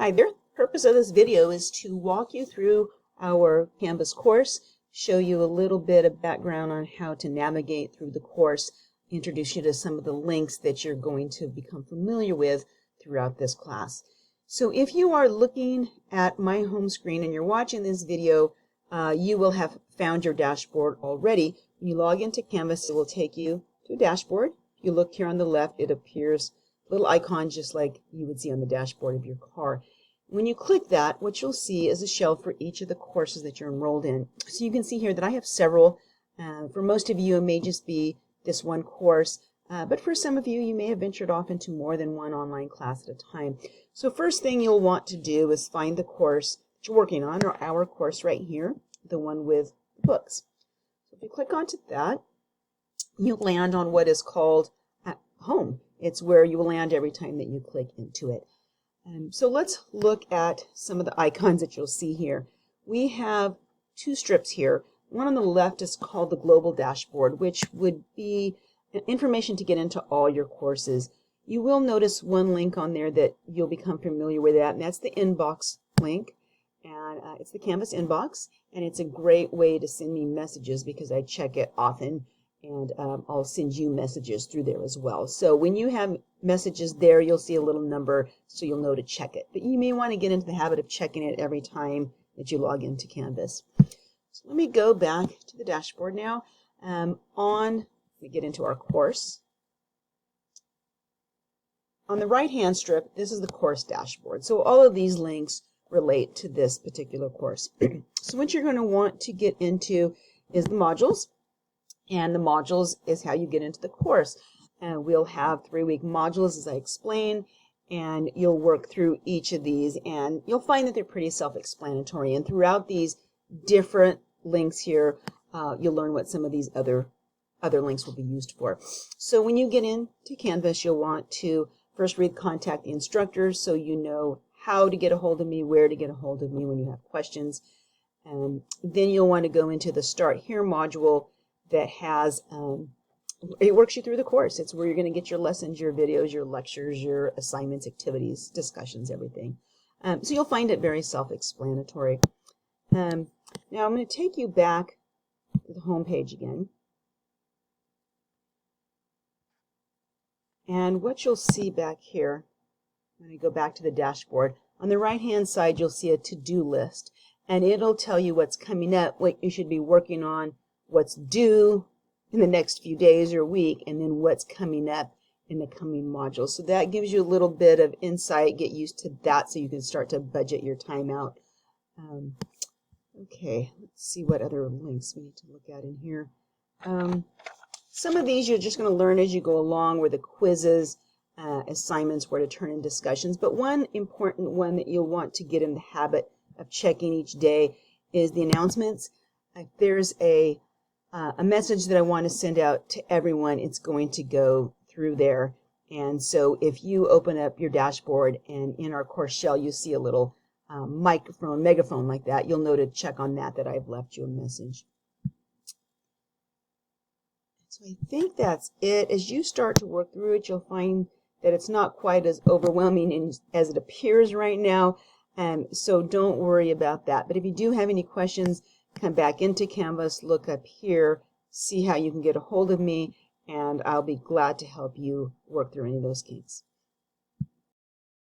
Hi there. The purpose of this video is to walk you through our Canvas course, show you a little bit of background on how to navigate through the course, introduce you to some of the links that you're going to become familiar with throughout this class. So if you are looking at my home screen and you're watching this video, you will have found your dashboard already. When you log into Canvas, it will take you to a dashboard. If you look here on the left, it appears a little icon just like you would see on the dashboard of your car. When you click that, what you'll see is a shelf for each of the courses that you're enrolled in. So you can see here that I have several. For most of you, it may just be this one course, but for some of you, you may have ventured off into more than one online class at a time. So first thing you'll want to do is find the course that you're working on, or our course right here, the one with the books. So if you click onto that, you'll land on what is called Home. It's where you will land every time that you click into it. So let's look at some of the icons that you'll see here. We have two strips here. One on the left is called the Global Dashboard, which would be information to get into all your courses. You will notice one link on there that you'll become familiar with that, and that's the inbox link. And it's the Canvas inbox, and it's a great way to send me messages because I check it often. And I'll send you messages through there as well. So when you have messages there, you'll see a little number, so you'll know to check it. But you may want to get into the habit of checking it every time that you log into Canvas. So let me go back to the dashboard now. Let me get into our course. On the right-hand strip, this is the course dashboard. So all of these links relate to this particular course. So what you're going to want to get into is the modules. And the modules is how you get into the course. We'll have 3-week modules, as I explained, and you'll work through each of these, and you'll find that they're pretty self-explanatory. And throughout these different links here, you'll learn what some of these other links will be used for. So when you get into Canvas, you'll want to first contact the instructors so you know how to get a hold of me, where to get a hold of me when you have questions. Then you'll want to go into the Start Here module that has, it works you through the course. It's where you're going to get your lessons, your videos, your lectures, your assignments, activities, discussions, everything. So you'll find it very self-explanatory. Now I'm going to take you back to the home page again. And what you'll see back here, when I go back to the dashboard, on the right-hand side you'll see a to-do list. And it'll tell you what's coming up, what you should be working on, what's due in the next few days or week, and then what's coming up in the coming modules. So that gives you a little bit of insight. Get used to that so you can start to budget your time out. Okay, let's see what other links we need to look at in here. Some of these you're just going to learn as you go along, where the quizzes, assignments, where to turn in discussions. But one important one that you'll want to get in the habit of checking each day is the announcements. If there's a message that I want to send out to everyone, it's going to go through there. And so if you open up your dashboard and in our course shell you see a little megaphone like that, you'll know to check on that I've left you a message. So I think that's it. As you start to work through it, you'll find that it's not quite as overwhelming as it appears right now. So don't worry about that. But if you do have any questions, come back into Canvas, look up here, see how you can get a hold of me, and I'll be glad to help you work through any of those kinks.